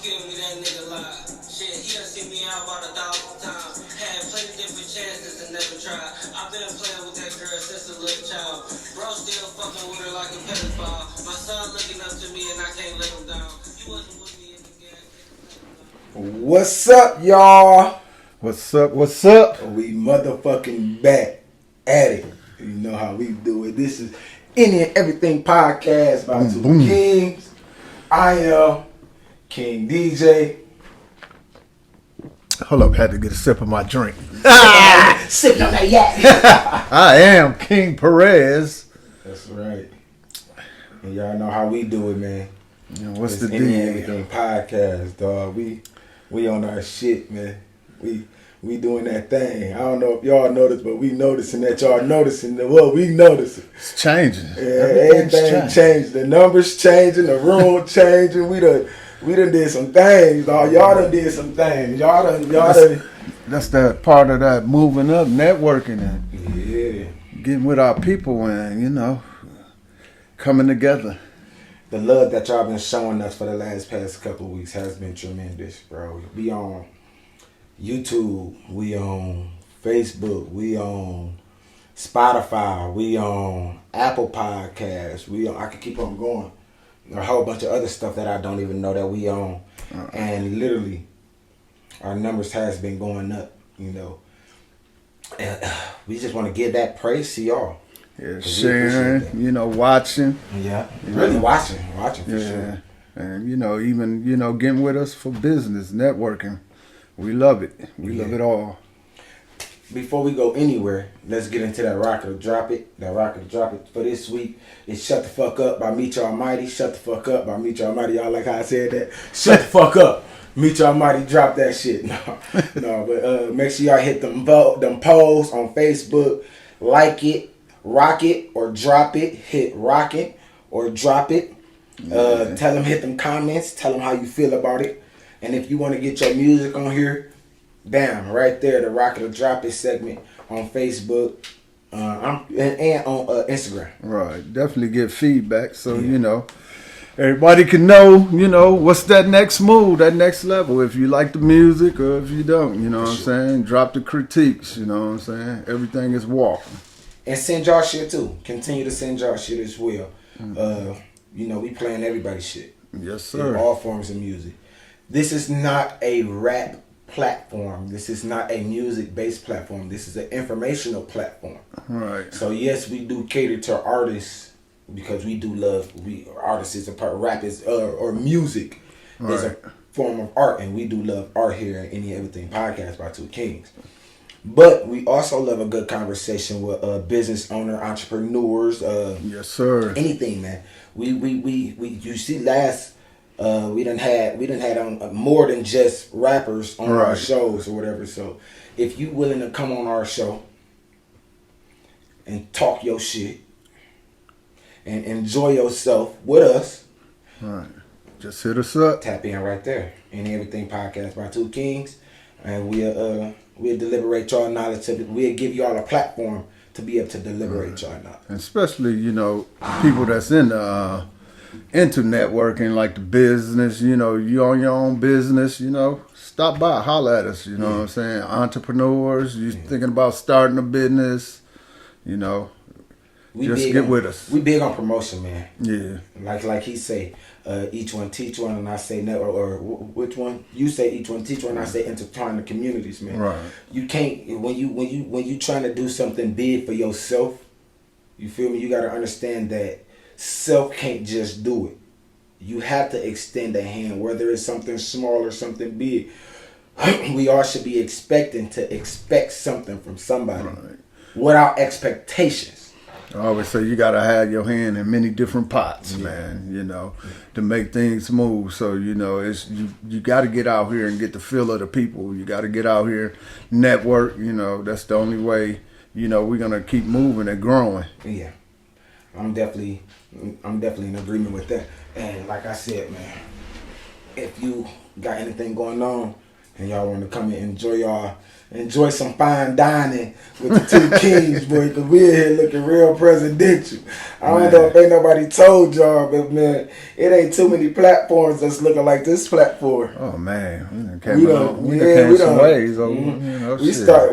kill me, that nigga lie. Shit, he done seen me out about 1,000 times. Had plenty different chances and never tried. I've been playing with that girl since a little child. Bro still fucking with her like a pedophile. My son looking up to me and I can't let him down. You wasn't with me in the game. What's up, y'all? What's up? What's up? We motherfucking back at it. You know how we do it. This is Any and Everything Podcast by Two Kings. I am King DJ. Hold up, had to get a sip of my drink. Sipping on that yak. I am King Perez. That's right. And y'all know how we do it, man. You know, what's It's the Any and deal? Everything Podcast, dog. We on our shit, man. We doing that thing. I don't know if y'all noticed, but we noticing that y'all noticing that what we noticing. It's changing. Yeah, everything changed. The numbers changing, the room changing. We done did some things, dog. Y'all done did some things. Y'all done. That's that part of that moving up, networking, and Yeah. getting with our people, and coming together. The love that y'all been showing us for the past couple of weeks has been tremendous, bro. We on YouTube, we on Facebook, we on Spotify, we on Apple Podcasts, I could keep on going. A whole bunch of other stuff that I don't even know that we on. And literally, our numbers has been going up, And we just want to give that praise to y'all. Yeah, sharing, watching. Yeah, really watching for sure. And even getting with us for business, networking. We love it. We love it all. Before we go anywhere, let's get into that rocket or drop it. That rocket or drop it for this week is "Shut the Fuck Up" by Meet Your Almighty. Shut the fuck up by Meet Your Almighty. Y'all like how I said that? Shut the fuck up. Meet Your Almighty. Drop that shit. No, but make sure y'all hit them polls on Facebook. Like it, rock it, or drop it. Hit rock it or drop it. Tell them, hit them comments. Tell them how you feel about it. And if you want to get your music on here, bam, right there, the Rocket or Drop It segment on Facebook and on Instagram. Right, definitely get feedback so, everybody can know, what's that next move, that next level. If you like the music or if you don't, what I'm saying? Drop the critiques, what I'm saying? Everything is walking. And send y'all shit too. Continue to send y'all shit as well. We playing everybody's shit. Yes, sir. In all forms of music. This is not a rap platform. This is not a music-based platform. This is an informational platform. Right. So yes, we do cater to artists because we do love. Artists is a part. Rap is or music is a form of art, and we do love art here at Any Everything Podcast by Two Kings. But we also love a good conversation with business owner, entrepreneurs. Yes, sir. Anything, man. We you see last. We done had on more than just rappers on our shows or whatever. So if you willing to come on our show and talk your shit and enjoy yourself with us, just hit us up. Tap in right there. Any Everything Podcast by Two Kings, and we'll deliberate y'all knowledge. We'll give y'all a platform to be able to deliberate y'all knowledge. And especially people that's into networking, like the business, you own your own business, stop by, holler at us, what I'm saying? Entrepreneurs, you thinking about starting a business, just get with us. We big on promotion, man. Yeah. Like he say, each one teach one, and I say network, or which one? You say each one teach one, and I say intertwine the communities, man. Right. You can't, when you trying to do something big for yourself, you feel me? You got to understand that self can't just do it. You have to extend a hand, whether it's something small or something big. We all should be expecting to expect something from somebody without expectations. I always say you gotta have your hand in many different pots, man. To make things move. So it's you got to get out here and get the feel of the people. You got to get out here, network. That's the only way. We're gonna keep moving and growing. Yeah, I'm definitely in agreement with that. And like I said, man, if you got anything going on and y'all want to come and enjoy some fine dining with the two kings, boy, because we're here looking real presidential. I don't know if ain't nobody told y'all, but man, it ain't too many platforms that's looking like this platform. Oh man, we came some ways.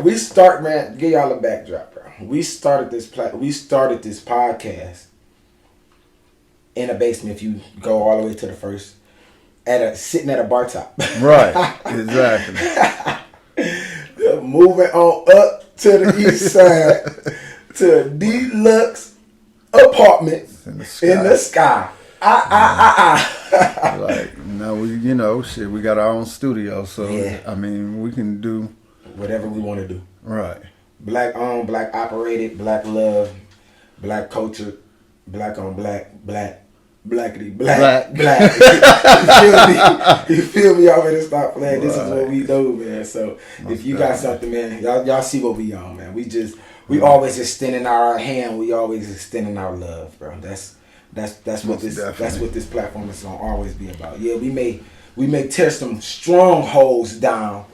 We start, man. Give y'all a backdrop, bro. We started this podcast in a basement. If you go all the way to the first, sitting at a bar top. Right, exactly. Moving on up to the east side to a deluxe apartment in the sky. Like, no, we got our own studio, so yeah. I mean, we can do whatever we want to do. Right. Black owned, black operated, black loved, black cultured, black on black, blackity, black. You feel me? Y'all better stop playing. This is what we do, man. So if you got something, man, y'all see what we on, man. We always extending our hand. We always extending our love, bro. That's what this platform is gonna always be about. Yeah, we may tear some strongholds down,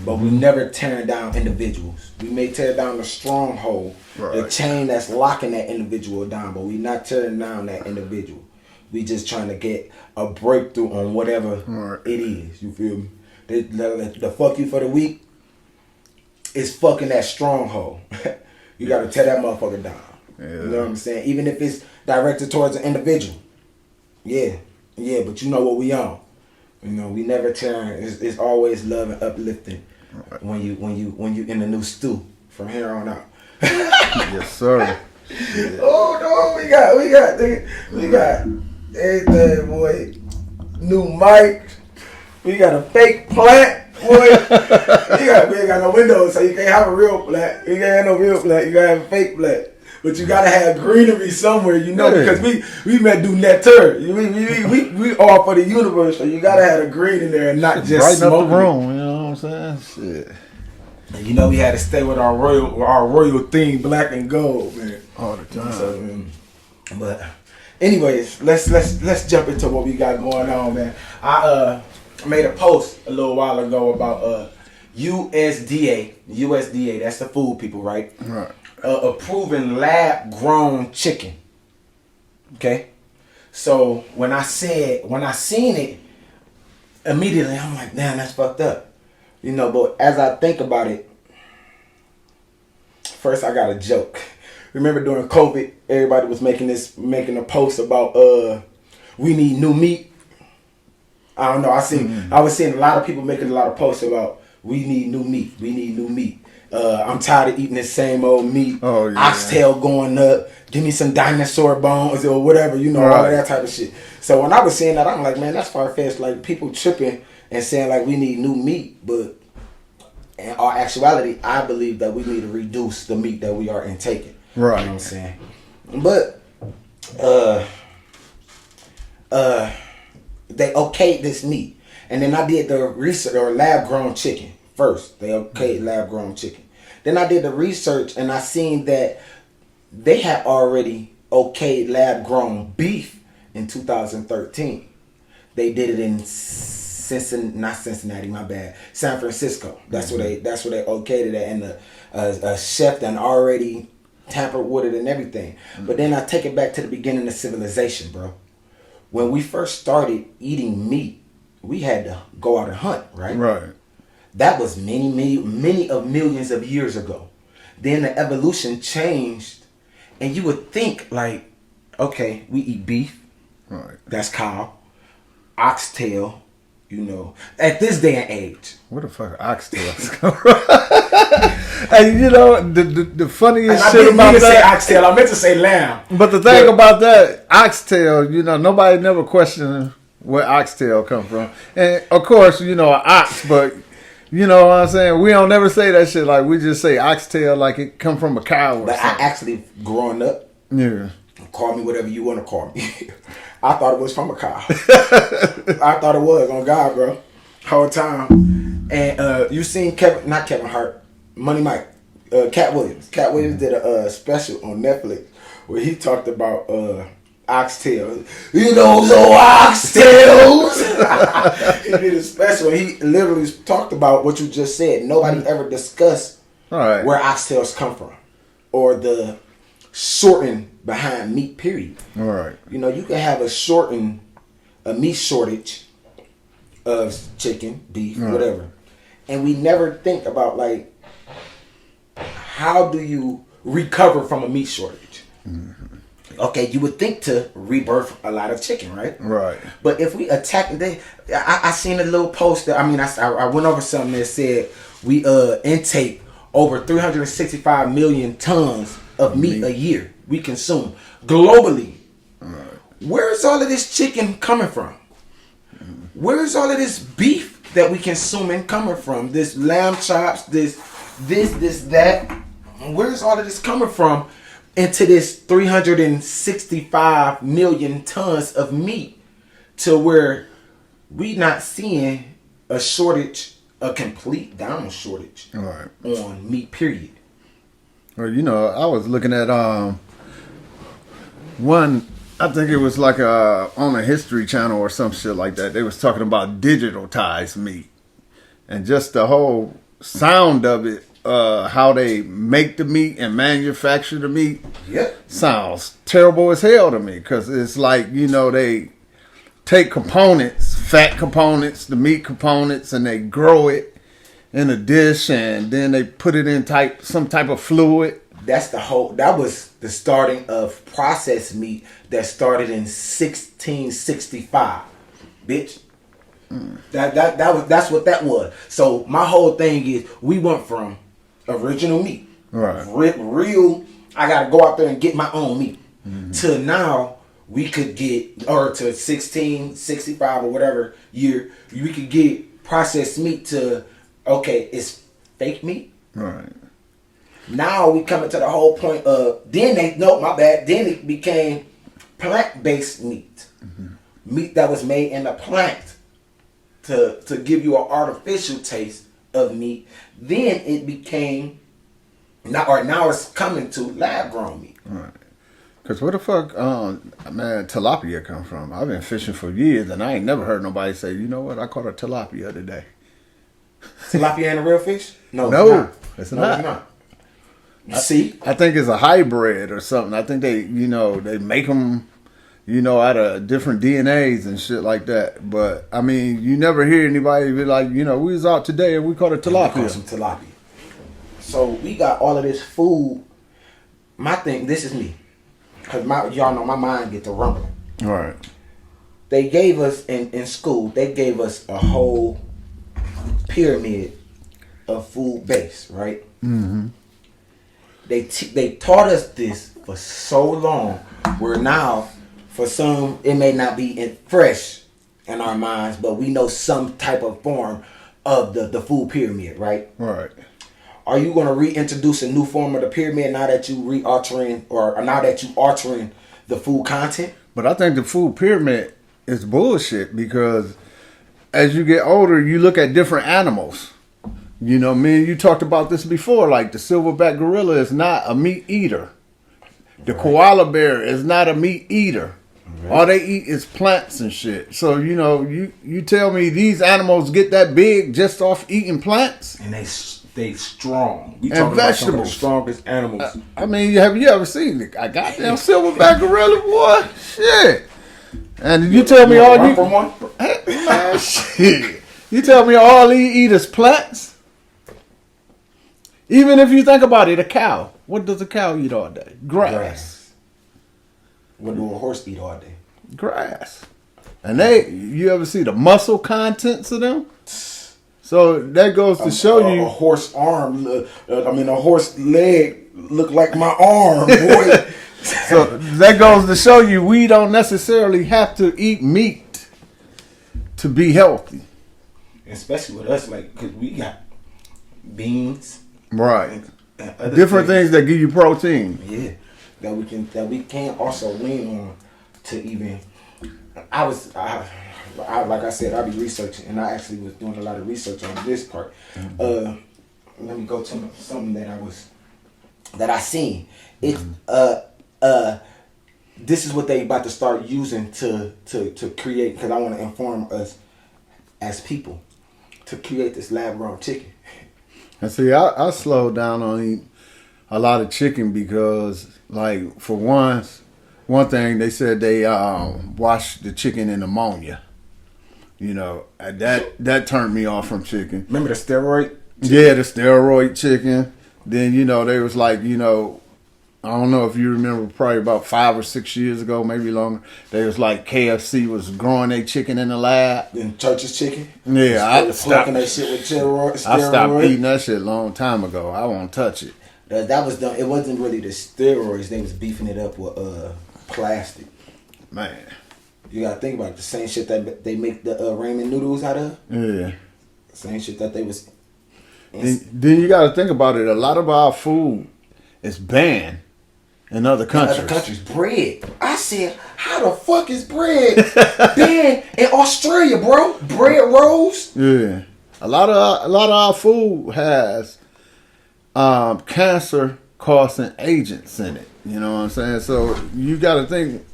but we never tearing down individuals. We may tear down the stronghold, the chain that's locking that individual down, but we not tearing down that individual. We just trying to get a breakthrough on whatever it is. You feel me? The fuck you for the week is fucking that stronghold. You got to tear that motherfucker down. Yeah. You know what I'm saying? Even if it's directed towards an individual. Yeah, but you know what we on. You know, we never turn. It's always love and uplifting when you in the new stew from here on out. Yes, sir. Yeah. Oh no, we got everything, boy. New mic. We got a fake plant, boy. We ain't got no windows, so you can't have a real plant. You can't have no real plant. You gotta have a fake plant. But you gotta have greenery somewhere, because we met do netter. We all for the universe, so you gotta have a green in there and not just brighten smoke up the room. You know what I'm saying? Shit. You know we had to stay with our royal theme, black and gold, man, all the time. So, but anyways, let's jump into what we got going on, man. I made a post a little while ago about USDA. That's the food people, right? Right. Approving lab-grown chicken. Okay, so when I seen it, immediately I'm like, damn, that's fucked up. But as I think about it, first I got a joke. Remember during COVID, everybody was making a post about we need new meat. I don't know. I was seeing a lot of people making a lot of posts about we need new meat. We need new meat. I'm tired of eating the same old meat. Oh, yeah. Oxtail going up. Give me some dinosaur bones or whatever. All of that type of shit. So when I was saying that, I'm like, man, that's far-fetched. Like, people tripping and saying, like, we need new meat. But in our actuality, I believe that we need to reduce the meat that we are intaking. Right. You know what I'm saying? But, they okayed this meat. And then I did the research, or lab-grown chicken first. They okayed lab-grown chicken. Then I did the research, and I seen that they had already okayed lab-grown beef in 2013. They did it in San Francisco. That's where they okayed it at, and a chef done already tampered with it and everything. But then I take it back to the beginning of civilization, bro. When we first started eating meat, we had to go out and hunt, right? Right. That was many of millions of years ago. Then the evolution changed, and you would think like, okay, we eat beef. Right. That's cow. Oxtail, at this day and age. Where the fuck are oxtails come from? And the funniest shit about that. Say oxtail. I meant to say lamb. But the thing about that, oxtail, nobody never questioned where oxtail come from. And of course, an ox, but you know what I'm saying? We don't never say that shit. Like, we just say oxtail like it come from a cow or but something. I actually, growing up, call me whatever you want to call me. I thought it was from a cow. I thought it was, on God, bro. Whole time. And you seen not Kevin Hart, Money Mike, Cat Williams. Cat Williams did a special on Netflix where he talked about oxtails. No oxtails. He did a special. He literally talked about what you just said. Nobody ever discussed where oxtails come from, or the shortening behind meat. Period. All right. You know, you can have a meat shortage of chicken, beef, whatever, and we never think about like how do you recover from a meat shortage. Okay, you would think to rebirth a lot of chicken, right? Right. But if we attack, I seen a little post that, I went over something that said we intake over 365 million tons of meat a year we consume globally. Right. Where is all of this chicken coming from? Where is all of this beef that we consuming coming from? This lamb chops, this, that. Where is all of this coming from? Into this 365 million tons of meat, to where we not seeing a shortage, a complete down shortage on meat, period. Well, you know, I was looking at one, I think it was like on a History Channel or some shit like that. They was talking about digitalized meat, and just the whole sound of it. How they make the meat and manufacture the meat sounds terrible as hell to me, because it's like, you know, they take components, fat components, the meat components, and they grow it in a dish, and then they put it in some type of fluid. That was the starting of processed meat that started in 1665, bitch. That's what that was. So my whole thing is, we went from original meat, real. I gotta go out there and get my own meat. To now we could get, or to 1665 or whatever year, we could get processed meat to, okay, it's fake meat. Right. Now we coming to the whole point of, then it became plant-based meat. Meat that was made in a plant to give you an artificial taste of meat. Then it became, now it's coming to lab-grown meat. Right. Because where the fuck, man, tilapia come from? I've been fishing for years, and I ain't never heard nobody say, you know what, I caught a tilapia today. Tilapia ain't a real fish? No, it's not. It's not. You see? I think it's a hybrid or something. I think they make them, out of different DNAs and shit like that. But, I mean, you never hear anybody be like, we was out today and we caught a tilapia. We caught some tilapia. So, we got all of this food. My thing, this is me. Because y'all know my mind get to rumbling. All right. They gave us, in school, they gave us a whole pyramid of food base, right? Mm-hmm. They taught us this for so long, where now, for some, it may not be fresh in our minds, but we know some type of form of the food pyramid, right? Right. Are you going to reintroduce a new form of the pyramid now that you altering the food content? But I think the food pyramid is bullshit, because as you get older, you look at different animals. Me and you talked about this before, like the silverback gorilla is not a meat eater. The koala bear is not a meat eater. Right. All they eat is plants and shit. So, you tell me these animals get that big just off eating plants? And they strong. We and vegetables. About the strongest animals. I mean, have you ever seen a goddamn silverback gorilla, boy? Shit. And you tell me all you... One? Man, shit. You tell me all he eat is plants? Even if you think about it, a cow. What does a cow eat all day? Grass. What do a horse eat all day? Grass. And you ever see the muscle contents of them? So that goes to show you a horse arm. A horse leg look like my arm, boy. So that goes to show you we don't necessarily have to eat meat to be healthy. Especially with us, because we got beans. Right. Different things that give you protein. Yeah. That we can also lean on to even. I like I said, I be researching, and I actually was doing a lot of research on this part. Let me go to something that I seen. It's this is what they about to start using to create, because I want to inform us as people to create this lab-grown chicken. And see, I slowed down on eating a lot of chicken because, like, for one thing, they said they wash the chicken in ammonia. You know, that turned me off from chicken. Remember the steroid? Yeah, the steroid chicken. Then, you know, they was like, you know, I don't know if you remember, probably about 5 or 6 years ago, maybe longer, they was like KFC was growing their chicken in the lab. Then Church's chicken? Yeah, I stopped that shit with steroid. I stopped eating that shit a long time ago. I won't touch it. That was done. It wasn't really the steroids. They was beefing it up with plastic. Man. You gotta think about it. The same shit that they make the ramen noodles out of. Yeah. Same shit that they was. Then you gotta think about it. A lot of our food is banned in other countries. In other countries, bread. I said, how the fuck is bread banned in Australia, bro? Bread rolls. Yeah. A lot of our food has cancer causing agents in it. You know what I'm saying? So you got to think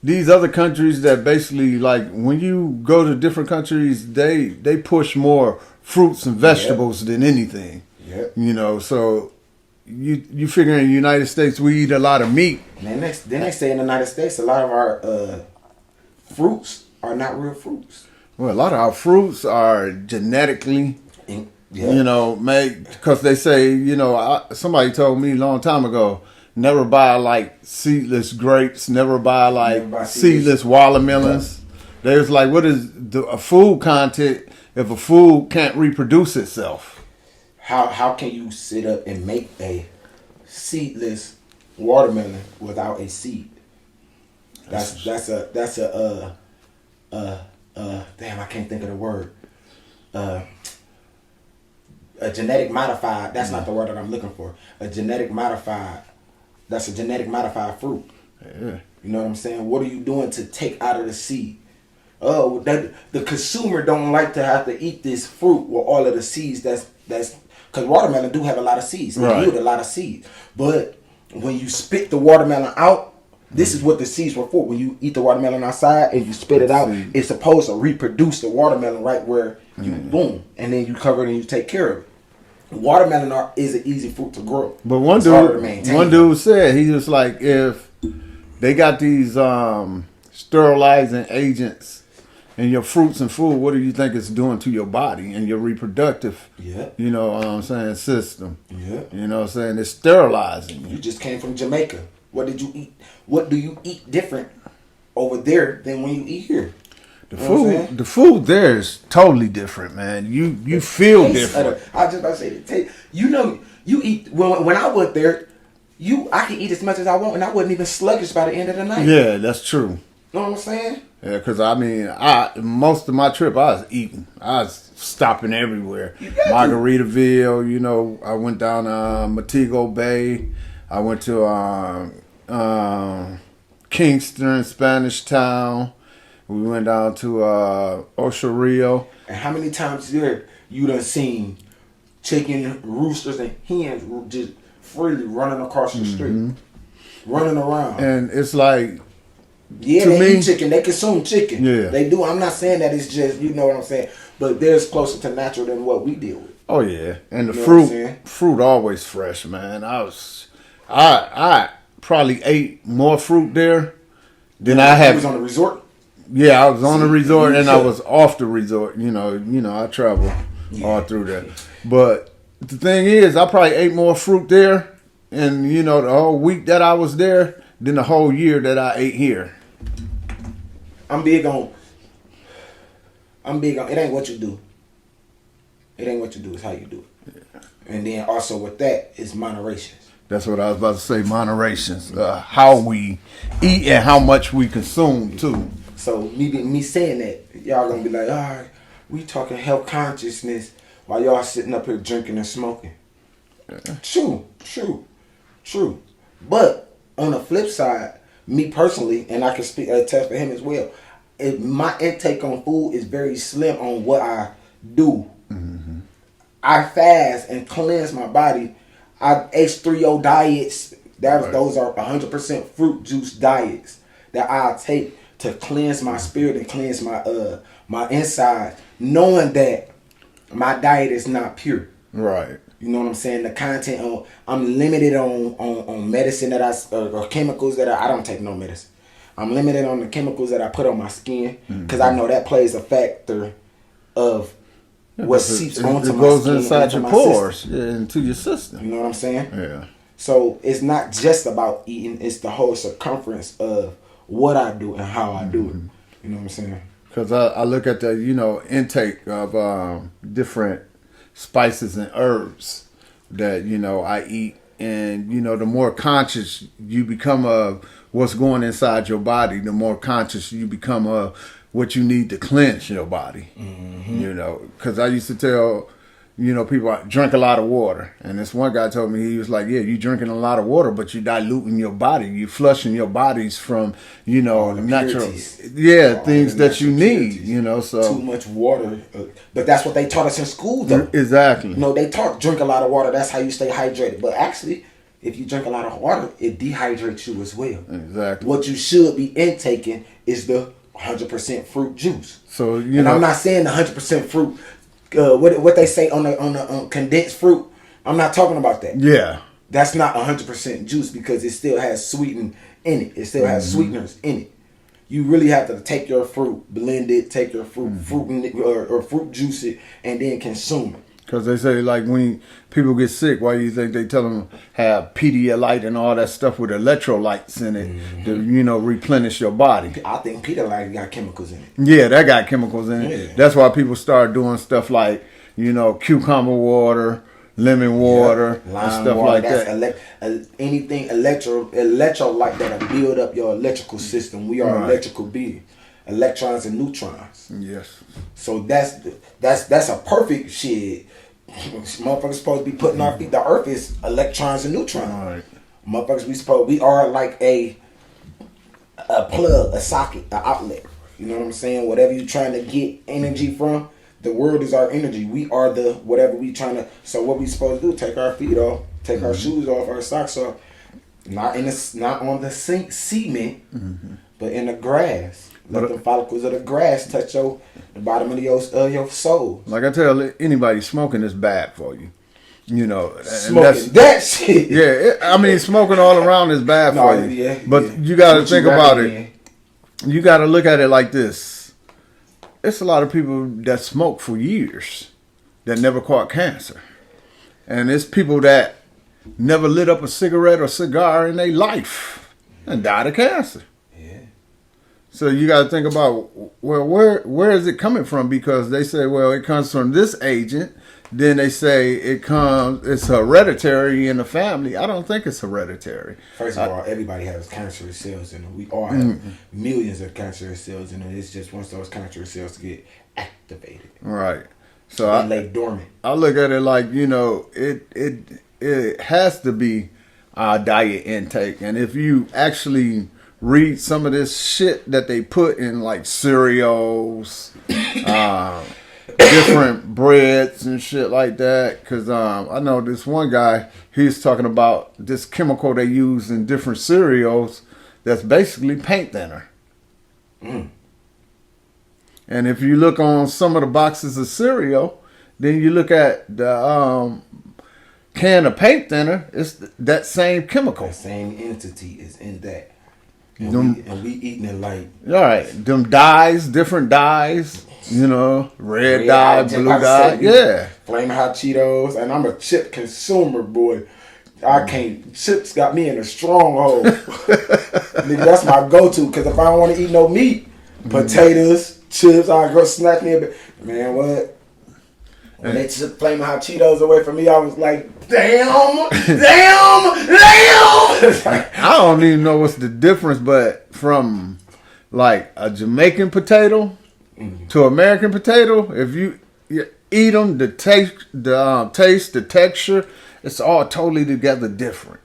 these other countries that basically, like, when you go to different countries, they push more fruits and vegetables than anything. Yep. You know, so you figure in the United States we eat a lot of meat. And then they say in the United States a lot of our fruits are not real fruits. Well, a lot of our fruits are genetically, you know, made, because they say, you know, somebody told me a long time ago, never buy like seedless grapes, never buy seedless watermelons. They was like, what is a food content if a food can't reproduce itself? How can you sit up and make a seedless watermelon without a seed? That's a damn, I can't think of the word. A genetic modified. That's not the word that I'm looking for. A genetic modified. That's a genetic modified fruit. Yeah. You know what I'm saying? What are you doing to take out of the seed? Oh, that the consumer don't like to have to eat this fruit with all of the seeds. That's because watermelon do have a lot of seeds. They yield a lot of seeds. But when you spit the watermelon out, this is what the seeds were for. When you eat the watermelon outside and you spit it out, it's supposed to reproduce the watermelon right where you boom, and then you cover it and you take care of it. Watermelon is an easy fruit to grow. But one dude said, he was like, if they got these sterilizing agents in your fruits and food, what do you think it's doing to your body and your reproductive, you know what I'm saying, system? Yeah. You know what I'm saying? It's sterilizing you. You just came from Jamaica. What did you eat? What do you eat different over there than when you eat here? The food there is totally different, man. You feel different. I was just about to say the taste. You know, you eat when I went there. I could eat as much as I want, and I wasn't even sluggish by the end of the night. Yeah, that's true. You know what I'm saying? Yeah, because I mean, most of my trip I was eating. I was stopping everywhere. Margaritaville, you know. I went down Montego Bay. I went to Kingston, Spanish Town. We went down to Ocho Rio. And how many times you done seen chicken, roosters, and hens just freely running across the street, running around? And it's like, they eat chicken. They consume chicken. Yeah, they do. I'm not saying that it's just, you know what I'm saying, but they're closer to natural than what we deal with. Oh yeah, and the fruit always fresh, man. I probably ate more fruit there than I have. You was on the resort. Yeah, I was on the resort and I was off the resort. You know, I travel all through there. But the thing is, I probably ate more fruit there, and you know, the whole week that I was there than the whole year that I ate here. I'm big on. It ain't what you do. It ain't what you do. It's how you do it. Yeah. And then also with that is moderation. That's what I was about to say. Moderation. How we eat and how much we consume too. So me saying that, y'all gonna be like, all right, we talking health consciousness while y'all sitting up here drinking and smoking. Yeah. True. But on the flip side, me personally, and I can speak attest for him as well, my intake on food is very slim on what I do. Mm-hmm. I fast and cleanse my body. I H3O diets. Those are 100% fruit juice diets that I take to cleanse my spirit and cleanse my inside, knowing that my diet is not pure. Right. You know what I'm saying? The content on, I'm limited on medicine that or chemicals that I don't take no medicine. I'm limited on the chemicals that I put on my skin because I know that plays a factor of what seeps onto my skin. It goes inside your pores, into your system. You know what I'm saying? Yeah. So it's not just about eating; it's the whole circumference of what I do and how I do it. You know what I'm saying? Because I look at the intake of different spices and herbs that I eat, and the more conscious you become of what's going inside your body, the more conscious you become of what you need to cleanse your body. Because I used to tell people, I drink a lot of water, and this one guy told me, he was like, yeah, you drinking a lot of water, but you diluting your body, you flushing your bodies from natural things that you need, so too much water, but that's what they taught us in school though. Exactly. They taught drink a lot of water, that's how you stay hydrated, but actually if you drink a lot of water, it dehydrates you as well. Exactly. What you should be intaking is the 100% fruit juice. So and I'm not saying the 100% fruit. What they say on the condensed fruit. I'm not talking about that. Yeah. That's not 100% juice because it still has sweetening in it. It still has sweeteners in it. You really have to take your fruit, blend it, take your fruit or fruit juice it, and then consume it. Because they say, like, when people get sick, why do you think they tell them have Pedialyte and all that stuff with electrolytes in it to, replenish your body? I think Pedialyte got chemicals in it. Yeah, that got chemicals in it. Yeah. That's why people start doing stuff like, cucumber water, lemon water, and stuff water, like that. Anything electrolyte that'll build up your electrical system. We are electrical beings. Electrons and neutrons. Yes. So that's a perfect shit. Motherfuckers supposed to be putting our feet. The earth is electrons and neutrons. Right. Motherfuckers we are like a plug, a socket, an outlet. You know what I'm saying? Whatever you're trying to get energy from, the world is our energy. We are the whatever we trying to. So what we supposed to do? Take our feet off, take our shoes off, our socks off. Not on the cement, but in the grass. Let the follicles of the grass touch the bottom of your soul. Like I tell anybody, smoking is bad for you. Smoking that shit. Yeah, smoking all around is bad for you. Yeah, but you got to think about it. You got to look at it like this. It's a lot of people that smoke for years that never caught cancer. And it's people that never lit up a cigarette or cigar in their life and died of cancer. So you got to think about, well, where is it coming from? Because they say, well, it comes from this agent. Then they say it's hereditary in the family. I don't think it's hereditary. First of all, everybody has cancerous cells in them. We all have millions of cancerous cells in them. It's just once those cancerous cells get activated. Right. So they lay dormant. I look at it like, it has to be our diet intake. And if you actually read some of this shit that they put in like cereals, different breads and shit like that. Because I know this one guy, he's talking about this chemical they use in different cereals that's basically paint thinner. And if you look on some of the boxes of cereal, then you look at the can of paint thinner, it's that same chemical. The same entity is in that. And we eating it like... All right. Them dyes, different dyes, red dye, blue dye. Yeah. Flaming Hot Cheetos. And I'm a chip consumer, boy. I can't... Chips got me in a stronghold. Nigga, that's my go-to. Because if I don't want to eat no meat, potatoes, chips, I go snack me a bit. Man, what? When they took Flaming Hot Cheetos away from me, I was like, damn. I don't even know what's the difference, but from like a Jamaican potato to American potato, if you eat them, the taste, the texture, it's all totally together different.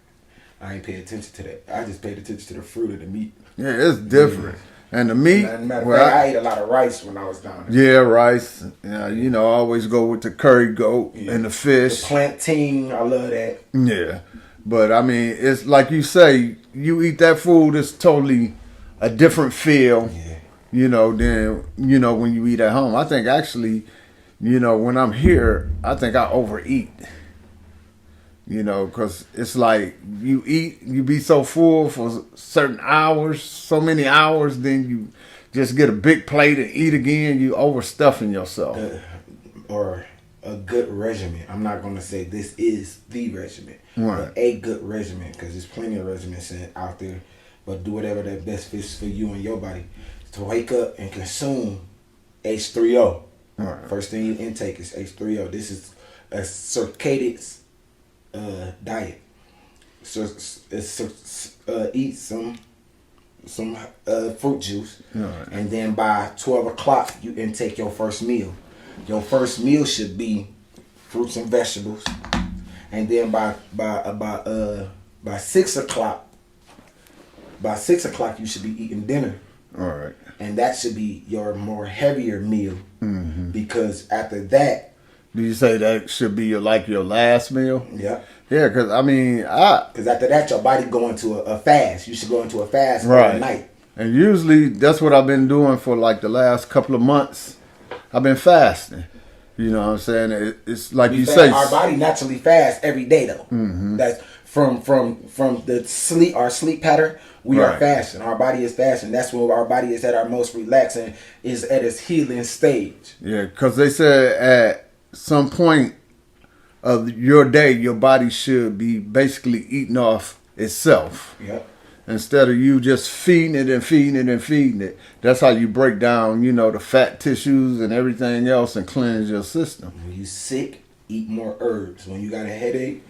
I ain't paying attention to that. I just paid attention to the fruit of the meat. Yeah, it's different. And the meat, I ate a lot of rice when I was down there. Yeah, rice. I always go with the curry goat and the fish. The plantain, I love that. Yeah. But, it's like you say, you eat that food, it's totally a different feel, Yeah. you know, than, you know, when you eat at home. I think actually, you know, when I'm here, I think I overeat. You know, because it's like you eat, you be so full for certain hours, so many hours, then you just get a big plate and eat again. You overstuffing yourself. Or a good regimen. I'm not going to say this is the regimen, Right. but a good regimen, because there's plenty of regimens out there. But do whatever that best fits for you and your body. To wake up and consume H3O. Right. First thing you intake is H3O. This is a circadian diet. So eat some fruit juice, Right. and then by 12 o'clock you intake your first meal. Your first meal should be fruits and vegetables, and then by 6 o'clock, you should be eating dinner. All right. And that should be your more heavier meal, Mm-hmm. because after that, Do you say that should be your last meal? yeah, Yeah, because I mean, because after that your body go into a fast. You should go into a fast Right. at night. and usually that's what I've been doing for like the last couple of months. I've been fasting. You know what I'm saying? It's like you say. Our body naturally fasts every day though. Mm-hmm. That's from the sleep, our sleep pattern. We are Right. fasting. Our body is fasting. That's when our body is at our most relaxed and is at its healing stage. Yeah, because they said at some point of your day, your body should be basically eating off itself. Yep. Instead of you just feeding it and feeding it and feeding it. That's how you break down, you know, the fat tissues and everything else and cleanse your system. When you sick, eat more herbs. When you got a headache,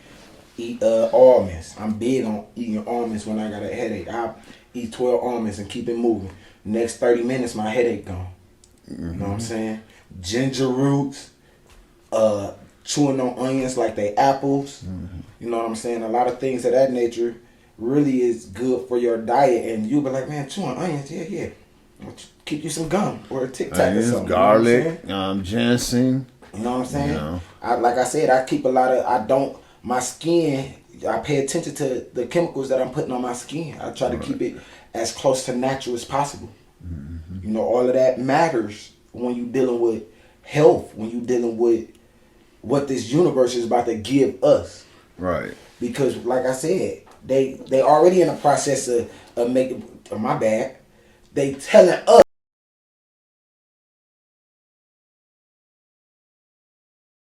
eat almonds. I'm big on eating almonds when I got a headache. I eat 12 almonds and keep it moving. Next 30 minutes, my headache gone. Mm-hmm. You know what I'm saying? Ginger roots, chewing on onions like they apples. Mm-hmm. You know what I'm saying? A lot of things of that nature really is good for your diet. And you'll be like, man, chewing onions, yeah. Keep you some gum or a Tic Tac or Onions, something. garlic, ginseng. You know what I'm saying? Yeah. Like I said, I keep a lot of, my skin, I pay attention to the chemicals that I'm putting on my skin. I try to keep it as close to natural as possible. Mm-hmm. You know, all of that matters when you're dealing with health, when you're dealing with what this universe is about to give us. Right. Because, like I said, they already in the process of making, my bad, they telling us